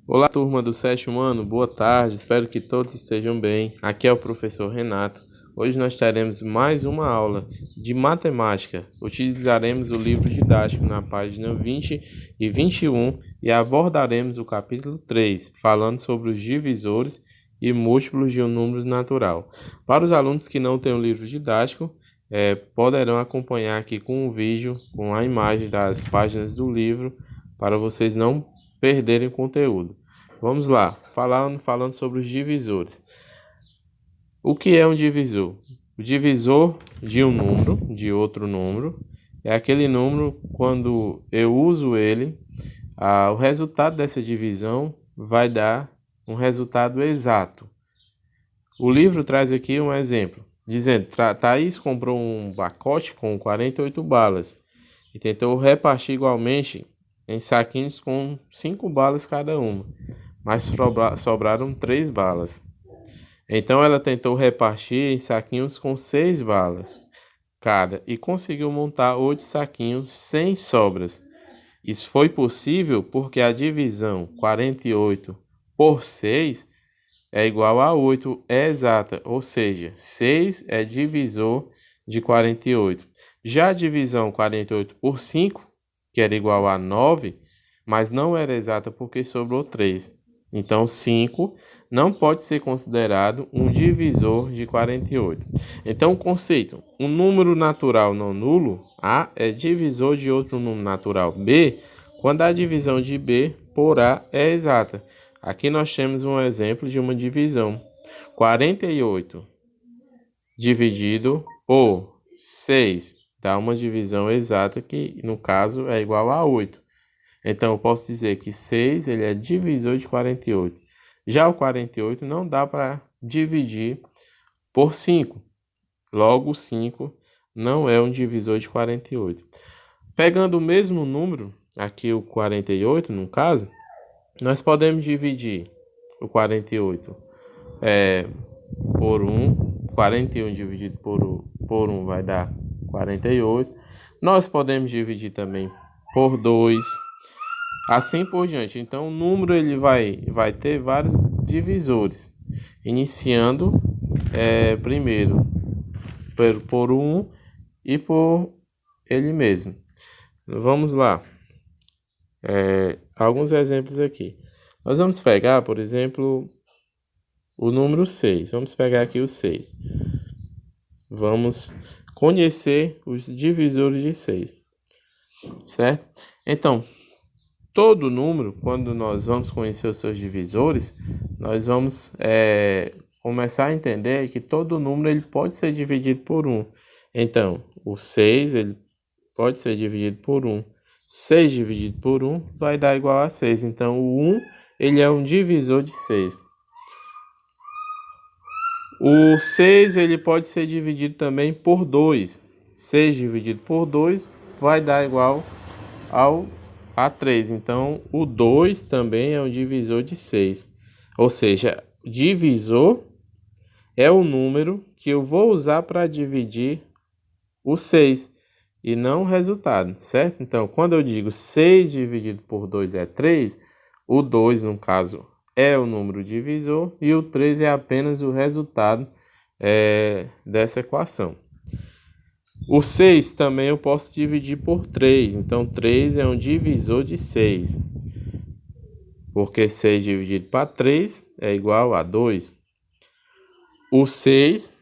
Olá, turma do sétimo ano, boa tarde, espero que todos estejam bem. Aqui é o professor Renato. Hoje nós teremos mais uma aula de matemática. Utilizaremos o livro didático na página 20 e 21 e abordaremos o capítulo 3, falando sobre os divisores e múltiplos de um número natural. Para os alunos que não têm o livro didático, poderão acompanhar aqui com um vídeo, com a imagem das páginas do livro, para vocês não perderem conteúdo. Vamos lá, falando sobre os divisores. O que é um divisor? O divisor de um número, de outro número, é aquele número quando eu uso ele, o resultado dessa divisão vai dar um resultado exato. O livro traz aqui um exemplo, dizendo: Thaís comprou um pacote com 48 balas e tentou repartir igualmente em saquinhos com 5 balas cada uma, mas sobraram 3 balas. Então ela tentou repartir em saquinhos com 6 balas cada e conseguiu montar 8 saquinhos sem sobras. Isso foi possível porque a divisão 48 por 6 é igual a 8, é exata, ou seja, 6 é divisor de 48. Já a divisão 48 por 5, que era igual a 9, mas não era exata porque sobrou 3. Então, 5 não pode ser considerado um divisor de 48. Então, o conceito: um número natural não nulo, A, é divisor de outro número natural, B, quando a divisão de B por A é exata. Aqui nós temos um exemplo de uma divisão. 48 dividido por 6 dá uma divisão exata que, no caso, é igual a 8. Então, eu posso dizer que 6 ele é divisor de 48. Já o 48 não dá para dividir por 5. Logo, 5 não é um divisor de 48. Pegando o mesmo número, aqui o 48, no caso, nós podemos dividir o 48 por 1. 41 dividido por 1 vai dar 48. Nós podemos dividir também por 2. Assim por diante. Então, o número ele vai ter vários divisores. Iniciando primeiro por 1 e por ele mesmo. Vamos lá. Alguns exemplos aqui. Nós vamos pegar, por exemplo, o número 6. Vamos pegar aqui o 6. Vamos conhecer os divisores de 6. Certo? Então, todo número, quando nós vamos conhecer os seus divisores, nós vamos começar a entender que todo número ele pode ser dividido por 1. Então, o 6 ele pode ser dividido por 1. 6 dividido por 1 vai dar igual a 6. Então, o 1 ele é um divisor de 6. O 6 ele pode ser dividido também por 2. 6 dividido por 2 vai dar igual a 3. Então, o 2 também é um divisor de 6. Ou seja, divisor é o número que eu vou usar para dividir o 6 e não o resultado, certo? Então, quando eu digo 6 dividido por 2 é 3, o 2, no caso, é o número divisor e o 3 é apenas o resultado dessa equação. O 6 também eu posso dividir por 3, então 3 é um divisor de 6, porque 6 dividido para 3 é igual a 2. O 6,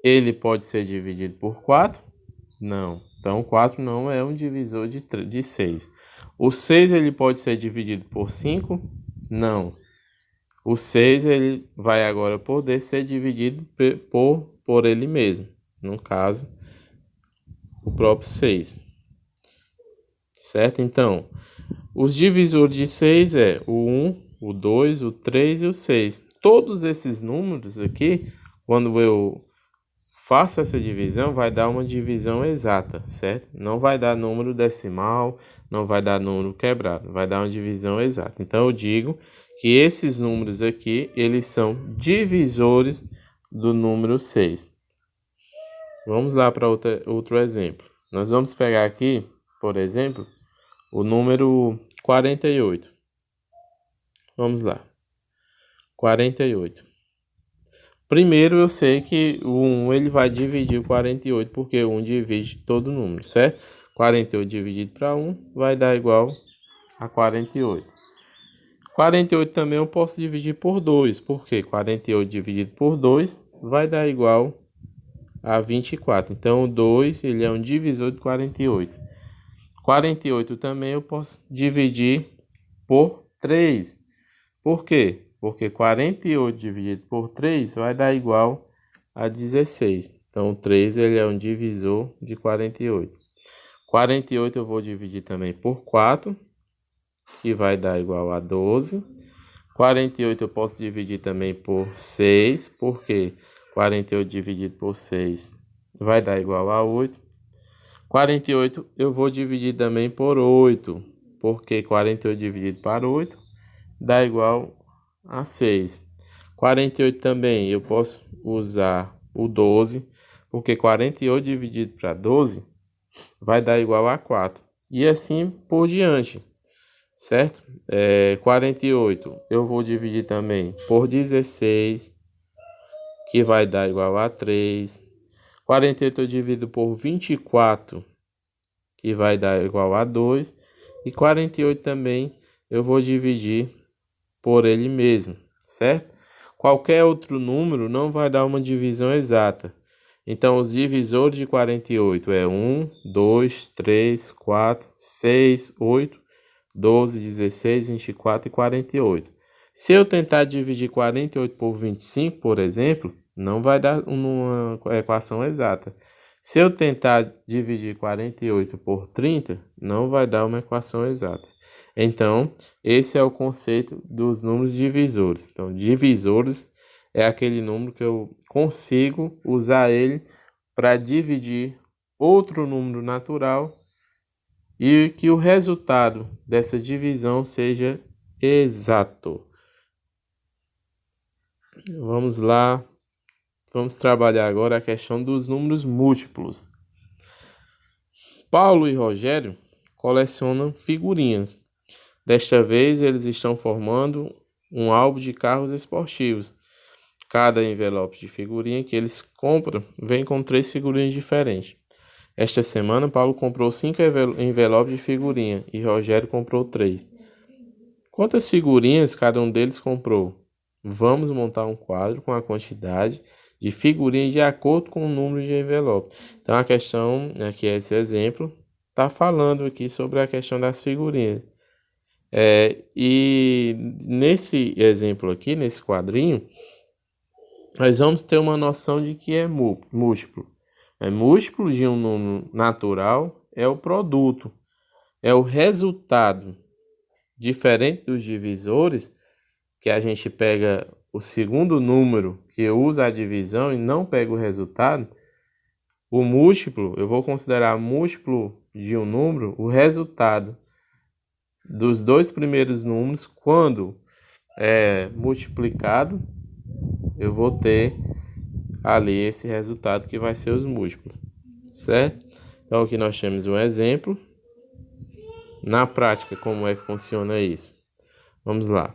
ele pode ser dividido por 4? Não. Então, 4 não é um divisor de 6. O 6, ele pode ser dividido por 5? Não. O 6, ele vai agora poder ser dividido por ele mesmo. No caso, o próprio 6. Certo? Então, os divisores de 6 é o 1, o 2, o 3 e o 6. Todos esses números aqui, quando eu faço essa divisão, vai dar uma divisão exata, certo? Não vai dar número decimal, não vai dar número quebrado, vai dar uma divisão exata. Então, eu digo que esses números aqui, eles são divisores do número 6. Vamos lá para outro exemplo. Nós vamos pegar aqui, por exemplo, o número 48. Vamos lá. 48. Primeiro eu sei que o 1 ele vai dividir o 48, porque o 1 divide todo número, certo? 48 dividido para 1 vai dar igual a 48. 48 também eu posso dividir por 2, porque 48 dividido por 2 vai dar igual a 24. Então o 2 ele é um divisor de 48. 48 também eu posso dividir por 3. Por quê? Porque 48 dividido por 3 vai dar igual a 16. Então, o 3 ele é um divisor de 48. 48 eu vou dividir também por 4, que vai dar igual a 12. 48 eu posso dividir também por 6, porque 48 dividido por 6 vai dar igual a 8. 48 eu vou dividir também por 8, porque 48 dividido por 8 dá igual a 6. 48 também eu posso usar o 12, porque 48 dividido para 12 vai dar igual a 4. E assim por diante, certo? 48 eu vou dividir também por 16, que vai dar igual a 3. 48 eu divido por 24, que vai dar igual a 2. E 48 também eu vou dividir por ele mesmo, certo? Qualquer outro número não vai dar uma divisão exata. Então, os divisores de 48 é 1, 2, 3, 4, 6, 8, 12, 16, 24 e 48. Se eu tentar dividir 48 por 25, por exemplo, não vai dar uma equação exata. Se eu tentar dividir 48 por 30, não vai dar uma equação exata. Então, esse é o conceito dos números divisores. Então, divisores é aquele número que eu consigo usar ele para dividir outro número natural e que o resultado dessa divisão seja exato. Vamos lá. Vamos trabalhar agora a questão dos números múltiplos. Paulo e Rogério colecionam figurinhas. Desta vez, eles estão formando um álbum de carros esportivos. Cada envelope de figurinha que eles compram vem com 3 figurinhas diferentes. Esta semana, Paulo comprou 5 envelopes de figurinha e Rogério comprou 3. Quantas figurinhas cada um deles comprou? Vamos montar um quadro com a quantidade de figurinhas de acordo com o número de envelope. Então, a questão, aqui esse exemplo, está falando aqui sobre a questão das figurinhas. E nesse exemplo aqui, nesse quadrinho, nós vamos ter uma noção de que é múltiplo. Múltiplo de um número natural é o produto, é o resultado. Diferente dos divisores, que a gente pega o segundo número que usa a divisão e não pega o resultado, o múltiplo, eu vou considerar múltiplo de um número o resultado dos 2 primeiros números. Quando é multiplicado, eu vou ter ali esse resultado que vai ser os múltiplos, certo? Então aqui nós temos um exemplo. Na prática, como é que funciona isso? Vamos lá.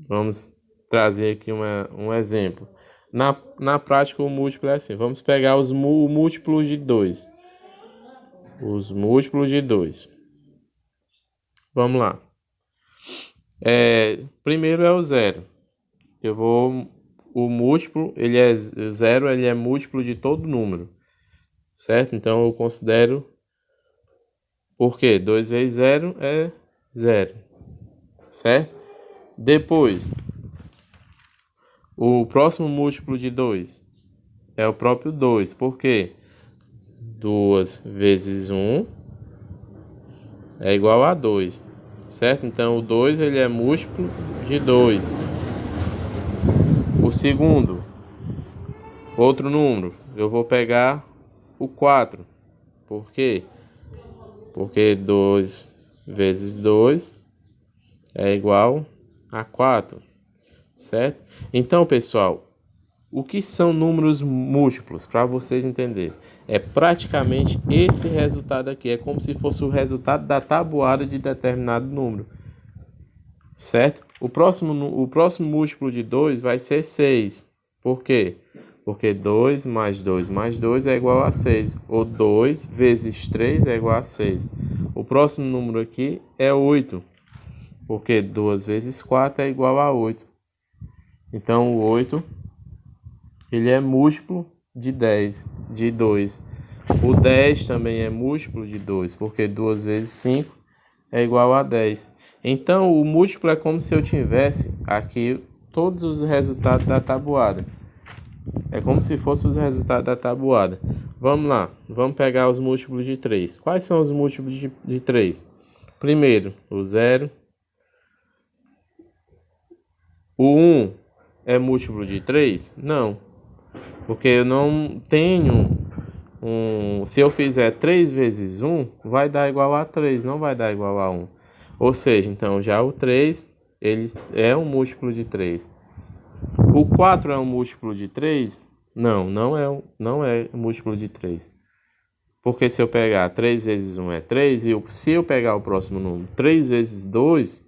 Vamos trazer aqui um exemplo. Na prática, o múltiplo é assim. Vamos pegar os múltiplos de 2. Os múltiplos de 2. Vamos lá. Primeiro é o 0. O múltiplo, ele é 0, ele é múltiplo de todo número, certo? Então eu considero, porque 2 vezes 0 é 0, certo? Depois, o próximo múltiplo de 2 é o próprio 2, por quê? 2 vezes 1 é igual a 2, certo? Então o 2 ele é múltiplo de 2. O segundo, outro número, eu vou pegar o 4. Por quê? Porque 2 vezes 2 é igual a 4, certo? Então, pessoal, O que são números múltiplos, para vocês entenderem? É praticamente esse resultado aqui. É como se fosse o resultado da tabuada de determinado número. Certo? O próximo múltiplo de 2 vai ser 6. Por quê? Porque 2 mais 2 mais 2 é igual a 6. Ou 2 vezes 3 é igual a 6. O próximo número aqui é 8. Porque 2 vezes 4 é igual a 8. Então, o 8 ele é múltiplo de 10, de 2. O 10 também é múltiplo de 2, porque 2 vezes 5 é igual a 10. Então, o múltiplo é como se eu tivesse aqui todos os resultados da tabuada. É como se fossem os resultados da tabuada. Vamos lá, vamos pegar os múltiplos de 3. Quais são os múltiplos de 3? Primeiro, o 0. O 1 é múltiplo de 3? Não. Porque eu não tenho se eu fizer 3 vezes 1, vai dar igual a 3, não vai dar igual a 1. Ou seja, então já o 3, ele é um múltiplo de 3. O 4 é um múltiplo de 3? Não, não é um múltiplo de 3. Porque se eu pegar 3 vezes 1 é 3, e se eu pegar o próximo número, 3 vezes 2,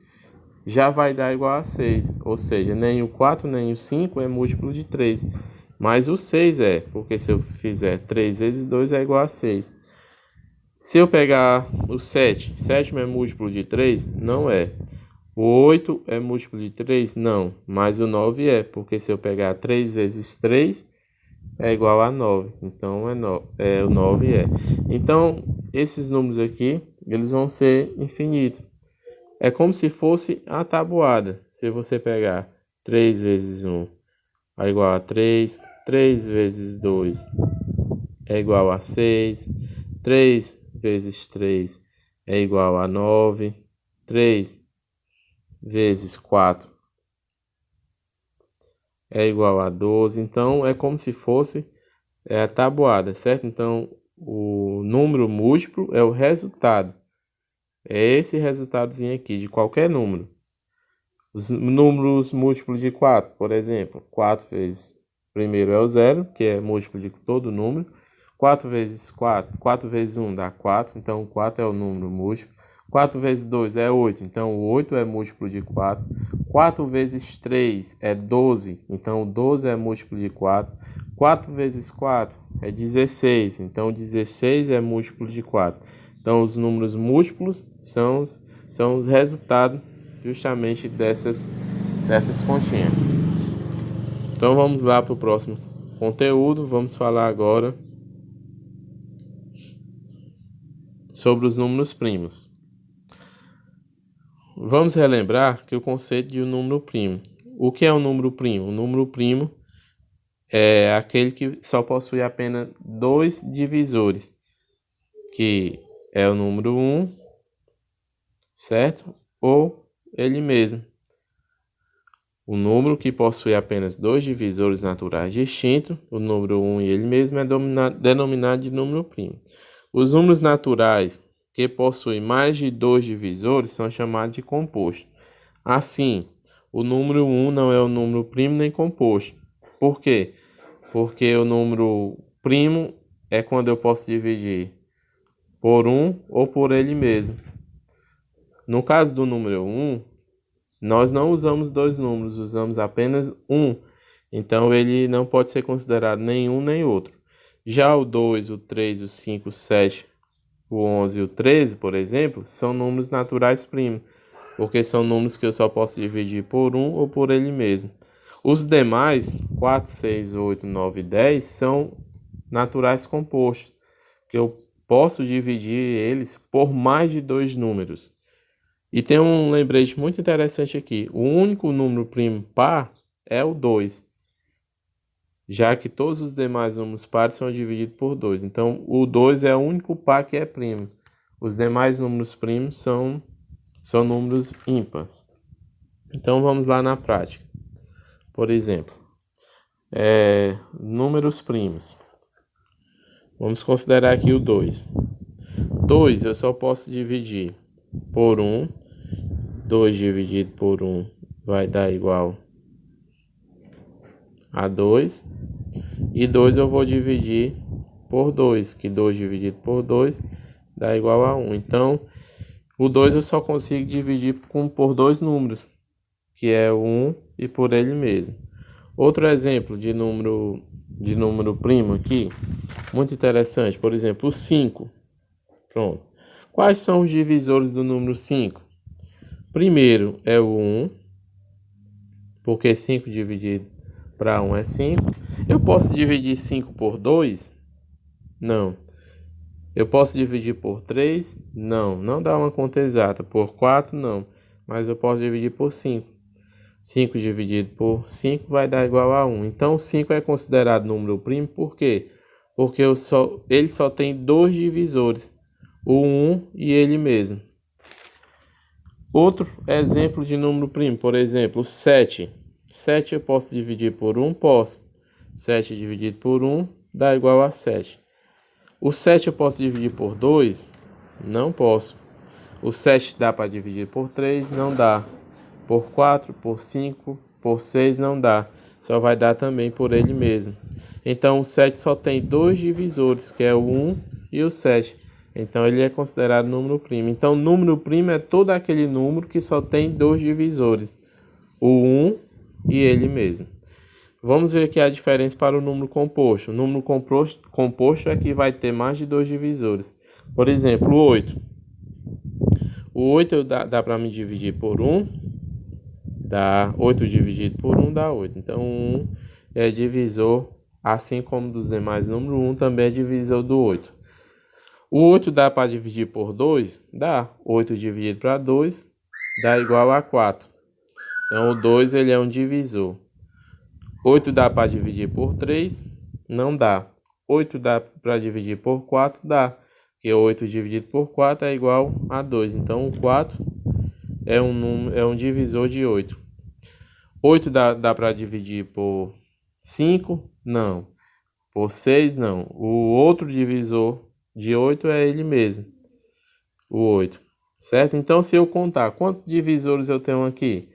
já vai dar igual a 6. Ou seja, nem o 4 nem o 5 é múltiplo de 3. Mas o 6 é, porque se eu fizer 3 vezes 2 é igual a 6. Se eu pegar o 7, 7 é múltiplo de 3? Não é. O 8 é múltiplo de 3? Não. Mas o 9 é, porque se eu pegar 3 vezes 3 é igual a 9. Então o 9 é. Então, esses números aqui, eles vão ser infinitos. É como se fosse a tabuada. Se você pegar 3 vezes 1 é igual a 3, 3 vezes 2 é igual a 6, 3 vezes 3 é igual a 9, 3 vezes 4 é igual a 12. Então, é como se fosse a tabuada, certo? Então, o número múltiplo é o resultado. É esse resultadozinho aqui, de qualquer número. Os números múltiplos de 4, por exemplo, 4 vezes primeiro é o 0, que é múltiplo de todo número. 4 vezes 4, 4 vezes 1 dá 4, então 4 é o número múltiplo. 4 vezes 2 é 8, então o 8 é múltiplo de 4. 4 vezes 3 é 12, então o 12 é múltiplo de 4. 4 vezes 4 é 16, então 16 é múltiplo de 4. Então os números múltiplos são os resultados justamente dessas continhas. Então vamos lá para o próximo conteúdo. Vamos falar agora sobre os números primos. Vamos relembrar que o conceito de um número primo. O que é um número primo? O número primo é aquele que só possui apenas dois divisores, que é o número 1, certo? Ou ele mesmo. O número que possui apenas dois divisores naturais distintos, o número 1 e ele mesmo, é denominado de número primo. Os números naturais que possuem mais de dois divisores são chamados de composto. Assim, o número 1 não é o número primo nem composto. Por quê? Porque o número primo é quando eu posso dividir por 1 ou por ele mesmo. No caso do número 1, nós não usamos dois números, usamos apenas um. Então ele não pode ser considerado nenhum nem outro. Já o 2, o 3, o 5, o 7, o 11 e o 13, por exemplo, são números naturais primos, porque são números que eu só posso dividir por um ou por ele mesmo. Os demais, 4, 6, 8, 9 e 10, são naturais compostos, que eu posso dividir eles por mais de dois números. E tem um lembrete muito interessante aqui. O único número primo par é o 2, já que todos os demais números pares são divididos por 2. Então, o 2 é o único par que é primo. Os demais números primos são números ímpares. Então, vamos lá na prática. Por exemplo, números primos. Vamos considerar aqui o 2. 2 eu só posso dividir por 1. 2 dividido por 1 vai dar igual a 2. E 2 eu vou dividir por 2, que 2 dividido por 2 dá igual a 1. Então, o 2 eu só consigo dividir por dois números, que é o 1 e por ele mesmo. Outro exemplo de número primo aqui, muito interessante, por exemplo, o 5. Pronto. Quais são os divisores do número 5? Primeiro é o 1, porque 5 dividido para 1 é 5. Eu posso dividir 5 por 2? Não. Eu posso dividir por 3? Não. Não dá uma conta exata. Por 4? Não. Mas eu posso dividir por 5. 5 dividido por 5 vai dar igual a 1. Então, 5 é considerado número primo, por quê? Porque ele só tem dois divisores, o 1 e ele mesmo. Outro exemplo de número primo, por exemplo, o 7. 7 eu posso dividir por 1? Posso. 7 dividido por 1 dá igual a 7. O 7 eu posso dividir por 2? Não posso. O 7 dá para dividir por 3? Não dá. Por 4, por 5, por 6 não dá. Só vai dar também por ele mesmo. Então o 7 só tem dois divisores, que é o 1 e o 7. Então ele é considerado número primo. Então número primo é todo aquele número que só tem dois divisores, o 1 e ele mesmo. Vamos ver aqui a diferença para o número composto. O número composto é que vai ter mais de dois divisores. Por exemplo, o 8. O 8 dá para me dividir por 1. Dá 8 dividido por 1 dá 8. Então 1 é divisor, assim como dos demais números, 1 também é divisor do 8. O 8 dá para dividir por 2? Dá. 8 dividido para 2 dá igual a 4. Então o 2 ele é um divisor. 8 dá para dividir por 3? Não dá. 8 dá para dividir por 4? Dá. Porque 8 dividido por 4 é igual a 2. Então o 4 é um divisor de 8. 8 dá para dividir por 5? Não. Por 6? Não. O outro divisor de 8 é ele mesmo, o 8. Certo? Então, se eu contar quantos divisores eu tenho aqui,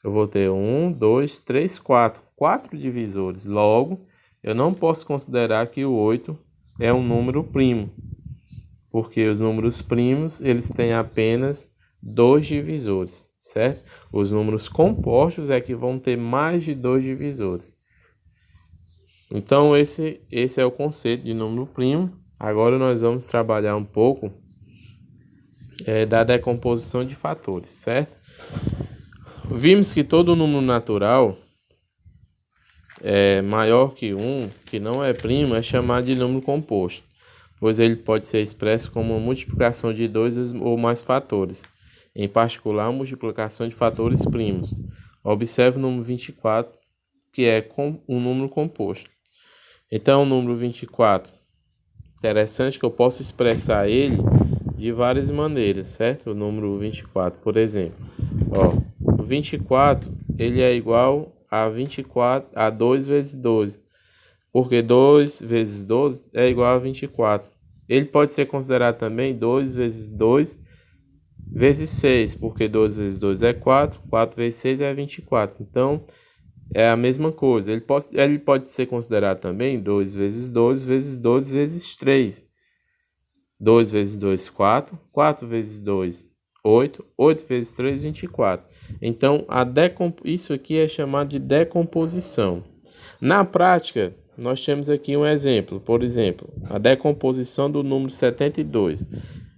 eu vou ter 1, 2, 3, 4. 4 divisores. Logo, eu não posso considerar que o 8 é um número primo, porque os números primos eles têm apenas dois divisores, certo? Os números compostos é que vão ter mais de dois divisores. Então esse é o conceito de número primo. Agora nós vamos trabalhar um pouco da decomposição de fatores, certo? Vimos que todo número natural maior que 1, que não é primo, é chamado de número composto, pois ele pode ser expresso como uma multiplicação de dois ou mais fatores, em particular a multiplicação de fatores primos. Observe o número 24, que é um número composto. Então o número 24, interessante que eu posso expressar ele de várias maneiras, certo? O número 24, por exemplo, o 24 ele é igual a 2 vezes 12, porque 2 vezes 12 é igual a 24. Ele pode ser considerado também 2 vezes 2 vezes 6, porque 2 vezes 2 é 4, 4 vezes 6 é 24. Então, é a mesma coisa. Ele pode ser considerado também 2 vezes 2 vezes 2 vezes 3. 2 vezes 2, 4. 4 vezes 2, 8. 8 vezes 3, 24. Então, isso aqui é chamado de decomposição. Na prática, nós temos aqui um exemplo. Por exemplo, a decomposição do número 72.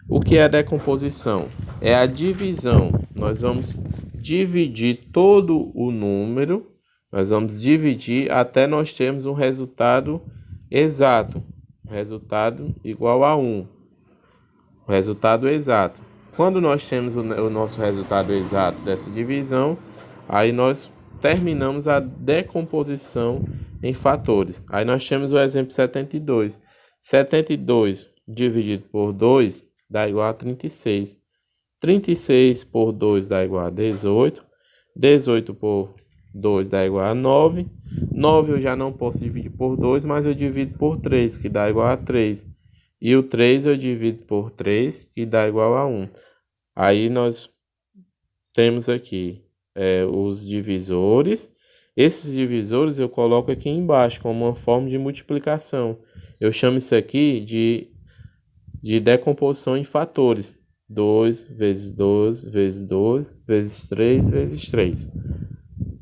O que é a decomposição? É a divisão. Nós vamos dividir todo o número. Nós vamos dividir até nós termos um resultado exato. Resultado igual a 1. O resultado exato. Quando nós temos o nosso resultado exato dessa divisão, aí nós terminamos a decomposição em fatores. Aí nós temos o exemplo 72. 72 dividido por 2 dá igual a 36. 36 por 2 dá igual a 18. 18 por 2 dá igual a 9. 9 eu já não posso dividir por 2, mas eu divido por 3, que dá igual a 3. E o 3 eu divido por 3, que dá igual a 1. Aí nós temos aqui os divisores Esses divisores eu coloco aqui embaixo como uma forma de multiplicação. Eu chamo isso aqui de decomposição em fatores. 2 vezes 2 vezes 2 vezes 3 vezes 3.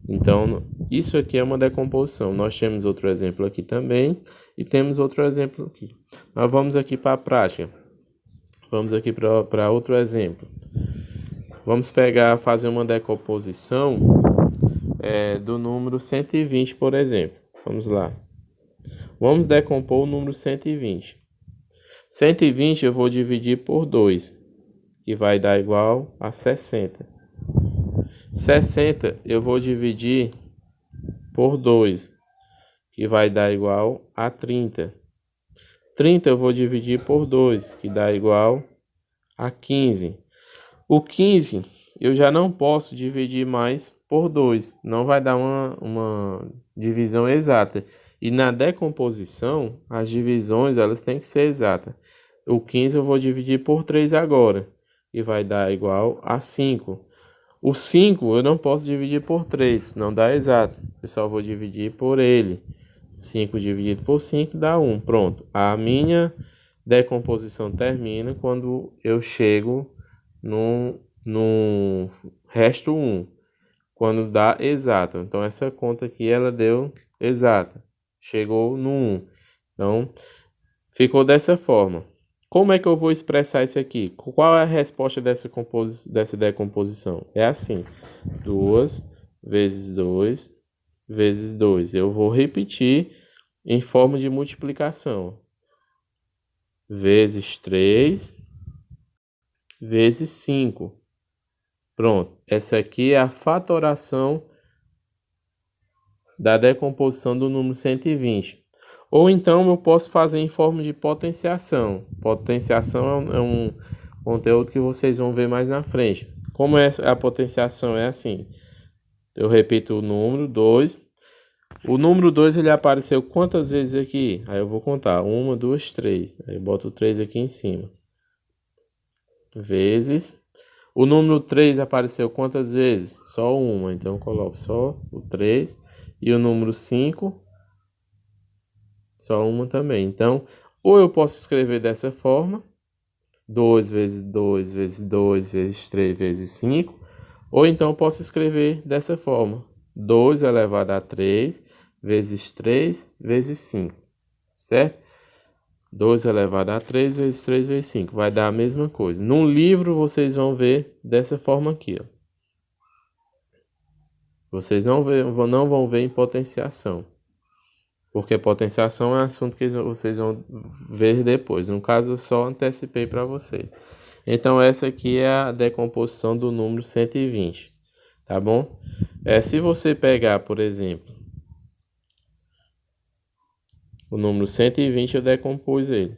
Então, isso aqui é uma decomposição. Nós temos outro exemplo aqui também e temos outro exemplo aqui. Nós vamos aqui para a prática. Vamos aqui para outro exemplo. Vamos fazer uma decomposição do número 120, por exemplo. Vamos lá. Vamos decompor o número 120. 120 eu vou dividir por 2, que vai dar igual a 60. 60 eu vou dividir por 2, que vai dar igual a 30. 30 eu vou dividir por 2, que dá igual a 15. O 15 eu já não posso dividir mais por 2, não vai dar uma divisão exata. E na decomposição, as divisões elas têm que ser exatas. O 15 eu vou dividir por 3 agora, e vai dar igual a 5. O 5 eu não posso dividir por 3, não dá exato. Eu só vou dividir por ele. 5 dividido por 5 dá 1. Pronto. A minha decomposição termina quando eu chego no resto 1. Quando dá exato. Então, essa conta aqui, ela deu exata. Chegou no 1. Então, ficou dessa forma. Como é que eu vou expressar isso aqui? Qual é a resposta dessa decomposição? É assim. 2 vezes 2 vezes 2. Eu vou repetir em forma de multiplicação. Vezes 3 vezes 5. Pronto. Essa aqui é a fatoração da decomposição do número 120. Ou então eu posso fazer em forma de potenciação. Potenciação é um conteúdo que vocês vão ver mais na frente. Como é a potenciação? É assim. Eu repito o número 2. O número 2 ele apareceu quantas vezes aqui? Aí eu vou contar. 1, 2, 3. Aí eu boto o 3 aqui em cima. Vezes. O número 3 apareceu quantas vezes? Só uma. Então eu coloco só o 3. E o número 5, só uma também. Então, ou eu posso escrever dessa forma. 2 vezes 2 vezes 2 vezes 3 vezes 5. Ou então eu posso escrever dessa forma. 2 elevado a 3 vezes 3 vezes 5. Certo? 2 elevado a 3 vezes 3 vezes 5. Vai dar a mesma coisa. No livro vocês vão ver dessa forma aqui. Ó. Vocês não vão ver em potenciação. Porque potenciação é assunto que vocês vão ver depois. No caso, eu só antecipei para vocês. Então, essa aqui é a decomposição do número 120. Tá bom? Se você pegar, por exemplo, o número 120, eu decompus ele.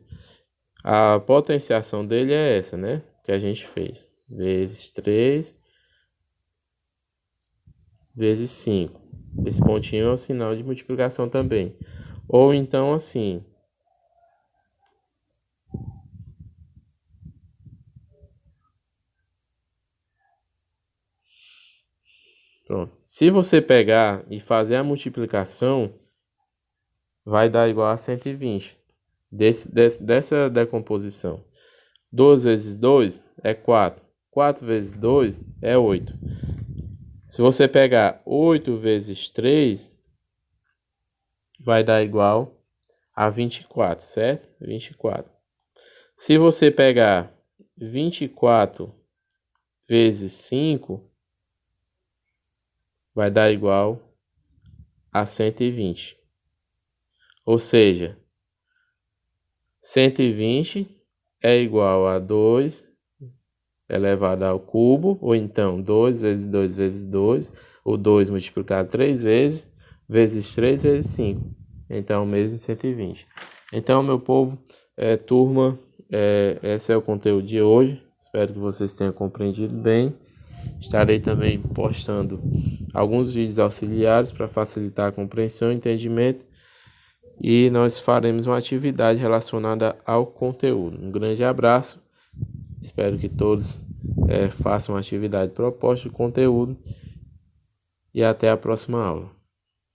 A potenciação dele é essa, né? Que a gente fez. Vezes 3 vezes 5. Esse pontinho é o sinal de multiplicação também. Ou então assim. Pronto. Se você pegar e fazer a multiplicação, vai dar igual a 120. Dessa decomposição. 2 vezes 2 é 4. 4 vezes 2 é 8. Se você pegar 8 vezes 3, vai dar igual a 24, certo? 24. Se você pegar 24 vezes 5, vai dar igual a 120. Ou seja, 120 é igual a 2 elevado ao cubo, ou então 2 vezes 2 vezes 2, o 2 multiplicado 3 vezes 3 vezes 5. Então, mesmo 120. Então, meu povo, turma, esse é o conteúdo de hoje. Espero que vocês tenham compreendido bem. Estarei também postando alguns vídeos auxiliares para facilitar a compreensão e entendimento. E nós faremos uma atividade relacionada ao conteúdo. Um grande abraço. Espero que todos façam a atividade proposta de conteúdo. E até a próxima aula.